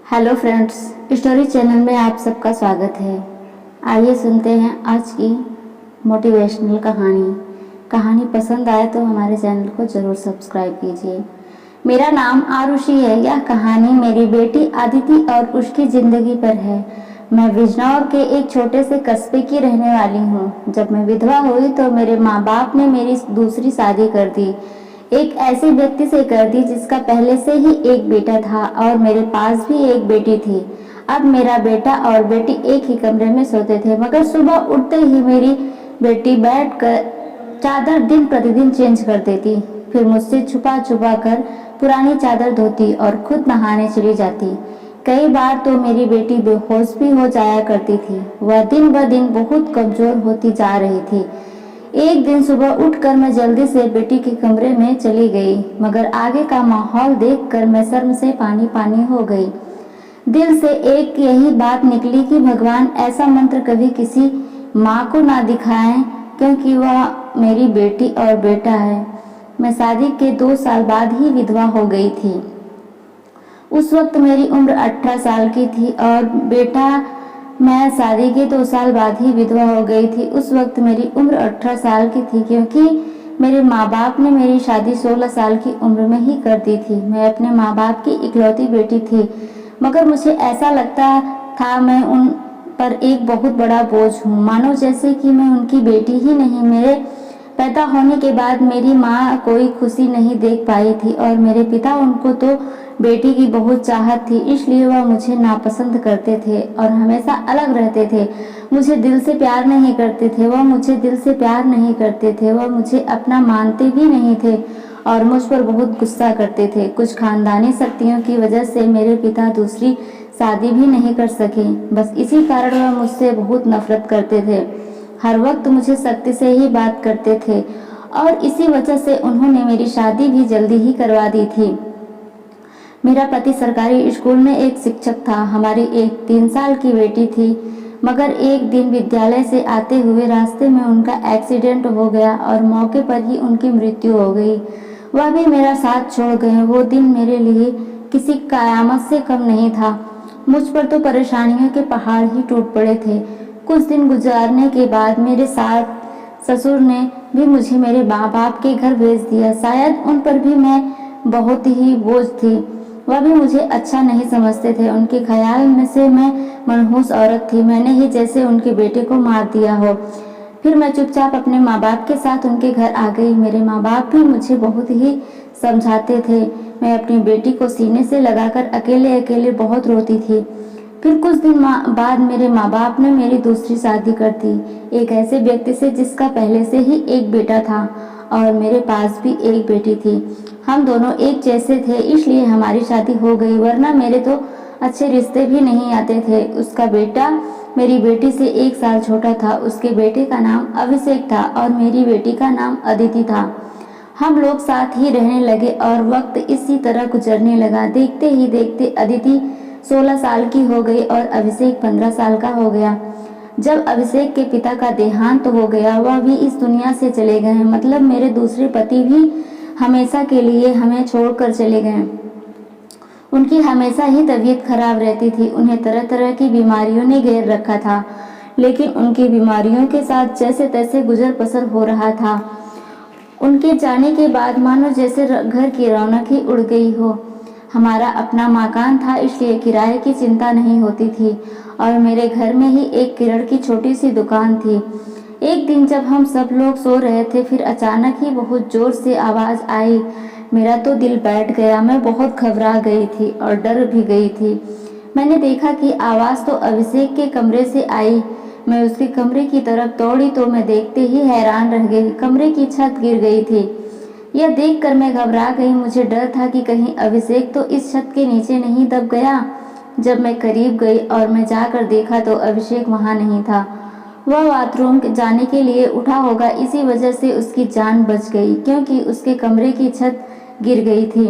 Hello friends, story channel में आप सबका स्वागत है। आइए सुनते हैं आज की मोटिवेशनल कहानी पसंद आए तो हमारे चैनल को ज़रूर सब्सक्राइब कीजिए। मेरा नाम आरुषि है। यह कहानी मेरी बेटी अदिति और उसकी ज़िंदगी पर है। मैं बिजनौर के एक छोटे से कस्बे की रहने वाली हूँ। जब मैं विधवा हुई तो मेरे माँ बाप ने मेरी दूसरी शादी कर दी। एक ऐसे व्यक्ति से कर दी जिसका पहले से ही एक बेटा था और मेरे पास भी एक बेटी थी। अब मेरा बेटा और बेटी एक ही कमरे में सोते थे, मगर सुबह उठते ही मेरी बेटी बैठकर चादर दिन प्रतिदिन चेंज कर देती, फिर मुझसे छुपा छुपा कर पुरानी चादर धोती और खुद नहाने चली जाती। कई बार तो मेरी बेटी बेहोश भी हो जाया करती थी। वह दिन ब दिन बहुत कमजोर होती जा रही थी। एक दिन सुबह उठकर मैं जल्दी से बेटी के कमरे में चली गई, मगर आगे का माहौल देखकर मैं शर्म से पानी पानी हो गई। दिल से एक यही बात निकली कि भगवान ऐसा मंत्र कभी किसी माँ को ना दिखाएं, क्योंकि वह मेरी बेटी और बेटा है। मैं शादी के 2 साल बाद ही विधवा हो गई थी। उस वक्त मेरी उम्र 18 साल की थी और बेटा मैं शादी के 2 साल बाद ही विधवा हो गई थी। उस वक्त मेरी उम्र 18 साल की थी, क्योंकि मेरे माँ बाप ने मेरी शादी 16 साल की उम्र में ही कर दी थी। मैं अपने माँ बाप की इकलौती बेटी थी, मगर मुझे ऐसा लगता था मैं उन पर एक बहुत बड़ा बोझ हूँ, मानो जैसे कि मैं उनकी बेटी ही नहीं। मेरे पैदा होने के बाद मेरी माँ कोई खुशी नहीं देख पाई थी और मेरे पिता उनको तो बेटी की बहुत चाहत थी, इसलिए वह मुझे नापसंद करते थे और हमेशा अलग रहते थे। मुझे दिल से प्यार नहीं करते थे। वह मुझे दिल से प्यार नहीं करते थे। वह मुझे अपना मानते भी नहीं थे और मुझ पर बहुत गुस्सा करते थे। कुछ खानदानी शक्तियों की वजह से मेरे पिता दूसरी शादी भी नहीं कर सके। बस इसी कारण वह मुझसे बहुत नफरत करते थे। हर वक्त मुझे सख्ती से ही बात करते थे और इसी वजह से उन्होंने मेरी शादी भी जल्दी ही करवा दी थी। मेरा पति सरकारी स्कूल में एक शिक्षक था। हमारी एक 3 साल की बेटी थी, मगर एक दिन विद्यालय से आते हुए रास्ते में उनका एक्सीडेंट हो गया और मौके पर ही उनकी मृत्यु हो गई। वह भी मेरा साथ छोड़ गए। वो दिन मेरे लिए किसी कयामत से कम नहीं था। मुझ पर तो परेशानियों के पहाड़ ही टूट पड़े थे। कुछ दिन गुजारने के बाद मेरे साथ ससुर ने भी मुझे मेरे माँ बाप के घर भेज दिया। शायद उन पर भी मैं बहुत ही बोझ थी। वह भी मुझे अच्छा नहीं समझते थे। उनके ख्याल में से मैं मनहूस औरत थी। मैंने ही जैसे उनके बेटे को मार दिया हो। फिर मैं चुपचाप अपने माँ बाप के साथ उनके घर आ गई। मेरे माँ बाप भी मुझे बहुत ही समझाते थे। मैं अपनी बेटी को सीने से लगाकर अकेले अकेले बहुत रोती थी। फिर कुछ दिन बाद मेरे माँ बाप ने मेरी दूसरी शादी कर दी, एक ऐसे व्यक्ति से जिसका पहले से ही एक बेटा था और मेरे पास भी एक बेटी थी। हम दोनों एक जैसे थे, इसलिए हमारी शादी हो गई, वरना मेरे तो अच्छे रिश्ते भी नहीं आते थे। उसका बेटा मेरी बेटी से 1 साल छोटा था। उसके बेटे का नाम अभिषेक था और मेरी बेटी का नाम अदिति था। हम लोग साथ ही रहने लगे और वक्त इसी तरह गुजरने लगा। देखते ही देखते अदिति 16 साल की हो गई और अभिषेक 15 साल का हो गया। जब अभिषेक के पिता का देहांत हो गया, वह भी इस दुनिया से चले गए। मतलब मेरे दूसरे पति भी हमेशा के लिए हमें छोड़कर चले गए। उनकी हमेशा ही तबीयत खराब रहती थी। उन्हें तरह तरह की बीमारियों ने घेर रखा था, लेकिन उनकी बीमारियों के साथ जैसे तैसे गुजर बसर हो रहा था। उनके जाने के बाद मानो जैसे घर की रौनक ही उड़ गई हो। हमारा अपना मकान था, इसलिए किराए की चिंता नहीं होती थी और मेरे घर में ही एक किरण की छोटी सी दुकान थी। एक दिन जब हम सब लोग सो रहे थे, फिर अचानक ही बहुत जोर से आवाज़ आई। मेरा तो दिल बैठ गया। मैं बहुत घबरा गई थी और डर भी गई थी। मैंने देखा कि आवाज़ तो अभिषेक के कमरे से आई। मैं उसके कमरे की तरफ दौड़ी तो मैं देखते ही हैरान रह गई। कमरे की छत गिर गई थी। यह देखकर मैं घबरा गई। मुझे डर था कि कहीं अभिषेक तो इस छत के नीचे नहीं दब गया। जब मैं करीब गई और मैं जाकर देखा तो अभिषेक वहाँ नहीं था। वह बाथरूम जाने के लिए उठा होगा, इसी वजह से उसकी जान बच गई, क्योंकि उसके कमरे की छत गिर गई थी।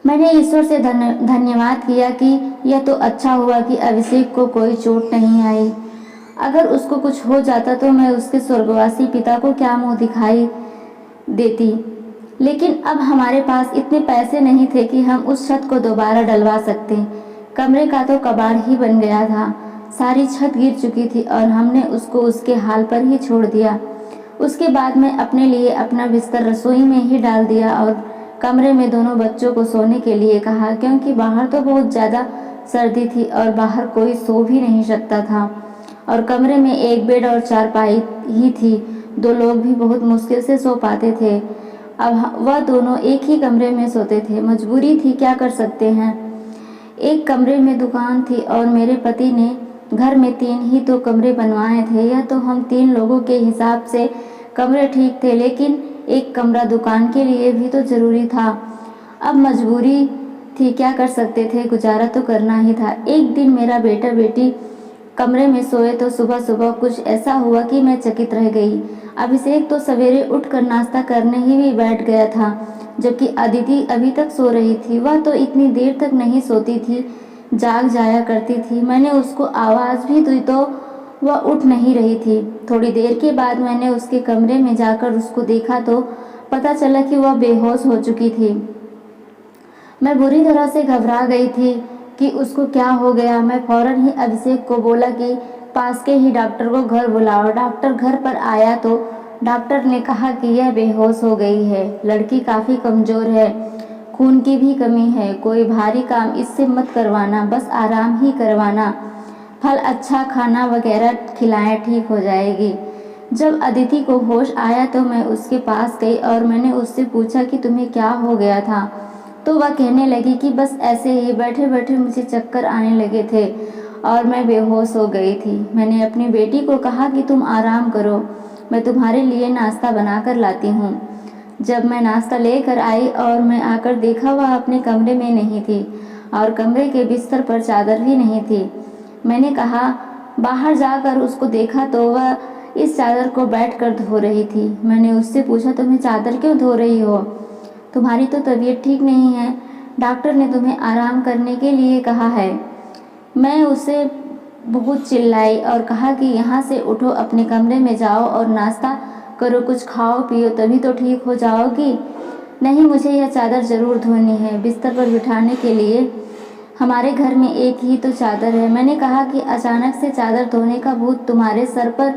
मैंने ईश्वर से धन्यवाद किया कि यह तो अच्छा हुआ कि अभिषेक को कोई चोट नहीं आई। अगर उसको कुछ हो जाता तो मैं उसके स्वर्गवासी पिता को क्या मुंह दिखाई देती। लेकिन अब हमारे पास इतने पैसे नहीं थे कि हम उस छत को दोबारा डलवा सकते। कमरे का तो कबाड़ ही बन गया था। सारी छत गिर चुकी थी और हमने उसको उसके हाल पर ही छोड़ दिया। उसके बाद मैं अपने लिए अपना बिस्तर रसोई में ही डाल दिया और कमरे में दोनों बच्चों को सोने के लिए कहा, क्योंकि बाहर तो बहुत ज़्यादा सर्दी थी और बाहर कोई सो भी नहीं सकता था और कमरे में एक बेड और चारपाई ही थी। 2 लोग भी बहुत मुश्किल से सो पाते थे। अब वह दोनों एक ही कमरे में सोते थे। मजबूरी थी, क्या कर सकते हैं। एक कमरे में दुकान थी और मेरे पति ने घर में 3 ही तो कमरे बनवाए थे। यह तो हम 3 लोगों के हिसाब से कमरे ठीक थे, लेकिन एक कमरा दुकान के लिए भी तो ज़रूरी था। अब मजबूरी थी, क्या कर सकते थे, गुजारा तो करना ही था। एक दिन मेरा बेटा बेटी कमरे में सोए तो सुबह सुबह कुछ ऐसा हुआ कि मैं चकित रह गई। अभिषेक तो सवेरे उठकर नाश्ता करने ही भी बैठ गया था, जबकि अदिति अभी तक सो रही थी। वह तो इतनी देर तक नहीं सोती थी, जाग जाया करती थी। मैंने उसको आवाज़ भी दी तो वह उठ नहीं रही थी। थोड़ी देर के बाद मैंने उसके कमरे में जाकर उसको देखा तो पता चला कि वह बेहोश हो चुकी थी। मैं बुरी तरह से घबरा गई थी कि उसको क्या हो गया। मैं फौरन ही अभिषेक को बोला कि पास के ही डॉक्टर को घर बुलाओ। डॉक्टर घर पर आया तो डॉक्टर ने कहा कि यह बेहोश हो गई है। लड़की काफ़ी कमज़ोर है, खून की भी कमी है। कोई भारी काम इससे मत करवाना, बस आराम ही करवाना। फल, अच्छा खाना वगैरह खिलाएं, ठीक हो जाएगी। जब अदिति को होश आया तो मैं उसके पास गई और मैंने उससे पूछा कि तुम्हें क्या हो गया था। तो वह कहने लगी कि बस ऐसे ही बैठे बैठे मुझे चक्कर आने लगे थे और मैं बेहोश हो गई थी। मैंने अपनी बेटी को कहा कि तुम आराम करो, मैं तुम्हारे लिए नाश्ता बना कर लाती हूँ। जब मैं नाश्ता लेकर आई और मैं आकर देखा, वह अपने कमरे में नहीं थी और कमरे के बिस्तर पर चादर भी नहीं थी। मैंने कहा, बाहर जाकर उसको देखा तो वह इस चादर को बैठकर धो रही थी। मैंने उससे पूछा, तुम्हें चादर क्यों धो रही हो? तुम्हारी तो तबीयत ठीक नहीं है, डॉक्टर ने तुम्हें आराम करने के लिए कहा है। मैं उसे बहुत चिल्लाई और कहा कि यहाँ से उठो, अपने कमरे में जाओ और नाश्ता करो, कुछ खाओ पियो, तभी तो ठीक हो जाओगी। नहीं, मुझे यह चादर ज़रूर धोनी है, बिस्तर पर बिठाने के लिए हमारे घर में एक ही तो चादर है। मैंने कहा कि अचानक से चादर धोने का भूत तुम्हारे सर पर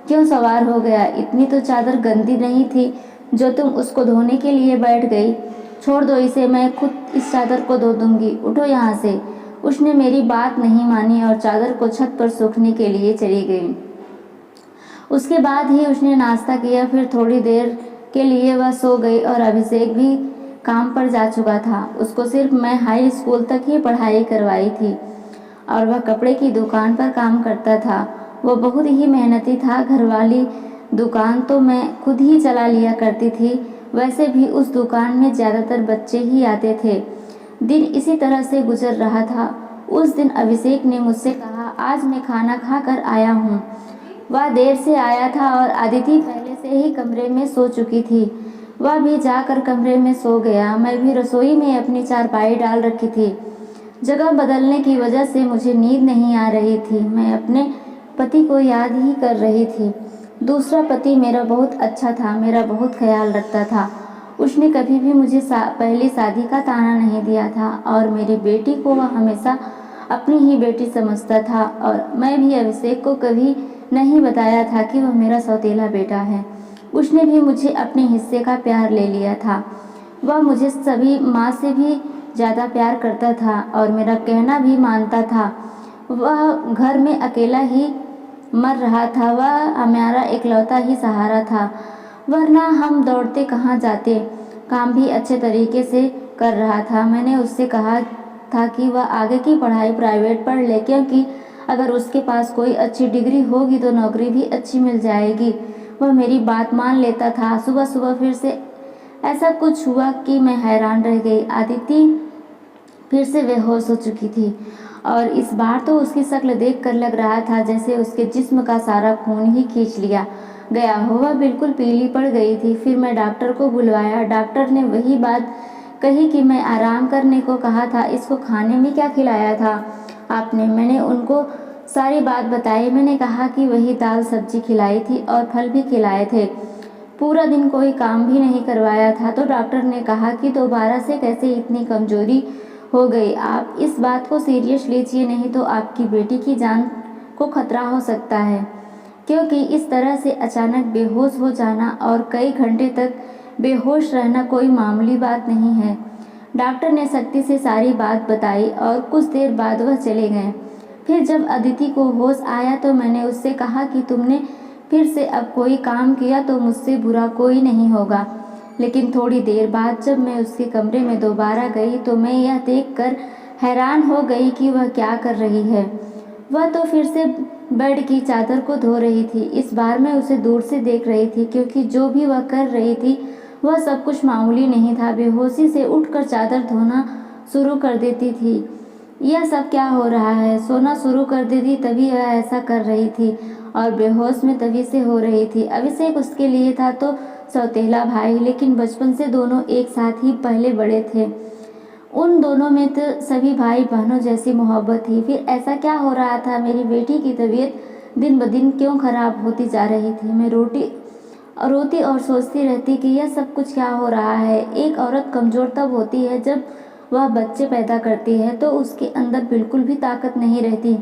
क्यों सवार हो गया? इतनी तो चादर गंदी नहीं थी जो तुम उसको धोने के लिए बैठ गई। छोड़ दो इसे, मैं खुद इस चादर को धो दूंगी, उठो यहाँ से। उसने मेरी बात नहीं मानी और चादर को छत पर सूखने के लिए चली गई। उसके बाद ही उसने नाश्ता किया। फिर थोड़ी देर के लिए वह सो गई और अभिषेक भी काम पर जा चुका था। उसको सिर्फ मैं हाई स्कूल तक ही पढ़ाई करवाई थी और वह कपड़े की दुकान पर काम करता था। वह बहुत ही मेहनती था। घरवाली दुकान तो मैं खुद ही चला लिया करती थी। वैसे भी उस दुकान में ज़्यादातर बच्चे ही आते थे। दिन इसी तरह से गुजर रहा था। उस दिन अभिषेक ने मुझसे कहा, आज मैं खाना खा कर आया हूँ। वह देर से आया था और अदिति पहले से ही कमरे में सो चुकी थी। वह भी जाकर कमरे में सो गया। मैं भी रसोई में अपनी चारपाई डाल रखी थी। जगह बदलने की वजह से मुझे नींद नहीं आ रही थी। मैं अपने पति को याद ही कर रही थी। दूसरा पति मेरा बहुत अच्छा था, मेरा बहुत ख्याल रखता था। उसने कभी भी मुझे पहली शादी का ताना नहीं दिया था और मेरी बेटी को वह हमेशा अपनी ही बेटी समझता था। और मैं भी अभिषेक को कभी नहीं बताया था कि वह मेरा सौतेला बेटा है। उसने भी मुझे अपने हिस्से का प्यार ले लिया था। वह मुझे सभी माँ से भी ज़्यादा प्यार करता था और मेरा कहना भी मानता था। वह घर में अकेला ही मर रहा था। वह हमारा इकलौता ही सहारा था, वरना हम दौड़ते कहाँ जाते। काम भी अच्छे तरीके से कर रहा था। मैंने उससे कहा था कि वह आगे की पढ़ाई प्राइवेट पढ़ ले, क्योंकि अगर उसके पास कोई अच्छी डिग्री होगी तो नौकरी भी अच्छी मिल जाएगी। वह मेरी बात मान लेता था। सुबह सुबह फिर से ऐसा कुछ हुआ कि मैं हैरान रह गई। अदिति फिर से बेहोश हो चुकी थी और इस बार तो उसकी शक्ल देखकर लग रहा था जैसे उसके जिस्म का सारा खून ही खींच लिया गया हो। वह बिल्कुल पीली पड़ गई थी। फिर मैं डॉक्टर को बुलवाया। डॉक्टर ने वही बात कही कि मैं आराम करने को कहा था। इसको खाने में क्या खिलाया था आपने? मैंने उनको सारी बात बताई। मैंने कहा कि वही दाल सब्जी खिलाई थी और फल भी खिलाए थे। पूरा दिन कोई काम भी नहीं करवाया था। तो डॉक्टर ने कहा कि दोबारा से कैसे इतनी कमजोरी हो गई। आप इस बात को सीरियस लीजिए, नहीं तो आपकी बेटी की जान को खतरा हो सकता है, क्योंकि इस तरह से अचानक बेहोश हो जाना और कई घंटे तक बेहोश रहना कोई मामूली बात नहीं है। डॉक्टर ने सख्ती से सारी बात बताई और कुछ देर बाद वह चले गए। फिर जब अदिति को होश आया तो मैंने उससे कहा कि तुमने फिर से अब कोई काम किया तो मुझसे बुरा कोई नहीं होगा। लेकिन थोड़ी देर बाद जब मैं उसके कमरे में दोबारा गई तो मैं यह देखकर हैरान हो गई कि वह क्या कर रही है। वह तो फिर से बेड की चादर को धो रही थी। इस बार मैं उसे दूर से देख रही थी, क्योंकि जो भी वह कर रही थी वह सब कुछ मामूली नहीं था। बेहोशी से उठकर चादर धोना शुरू कर देती थी। यह सब क्या हो रहा है? सोना शुरू कर देती तभी वह ऐसा कर रही थी, और बेहोश में तभी से हो रही थी। अभिषेक उसके लिए था तो सौतेला भाई, लेकिन बचपन से दोनों एक साथ ही पहले बड़े थे। उन दोनों में तो सभी भाई बहनों जैसी मोहब्बत थी। फिर ऐसा क्या हो रहा था? मेरी बेटी की तबीयत दिन ब दिन क्यों खराब होती जा रही थी? मैं रोती और सोचती रहती कि यह सब कुछ क्या हो रहा है। एक औरत कमज़ोर तब होती है जब वह बच्चे पैदा करती है, तो उसके अंदर बिल्कुल भी ताकत नहीं रहती।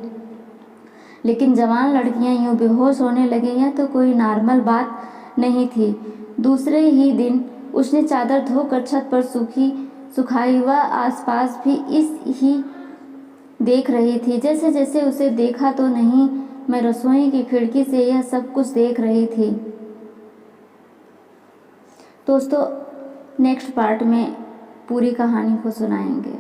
लेकिन जवान लड़कियां यूँ बेहोश होने लगी हैं तो कोई नॉर्मल बात नहीं थी। दूसरे ही दिन उसने चादर धोकर छत पर सुखाई। वह आसपास भी इस ही देख रही थी। जैसे जैसे उसे देखा तो नहीं, मैं रसोई की खिड़की से यह सब कुछ देख रही थी। दोस्तों, नेक्स्ट पार्ट में पूरी कहानी को सुनाएंगे।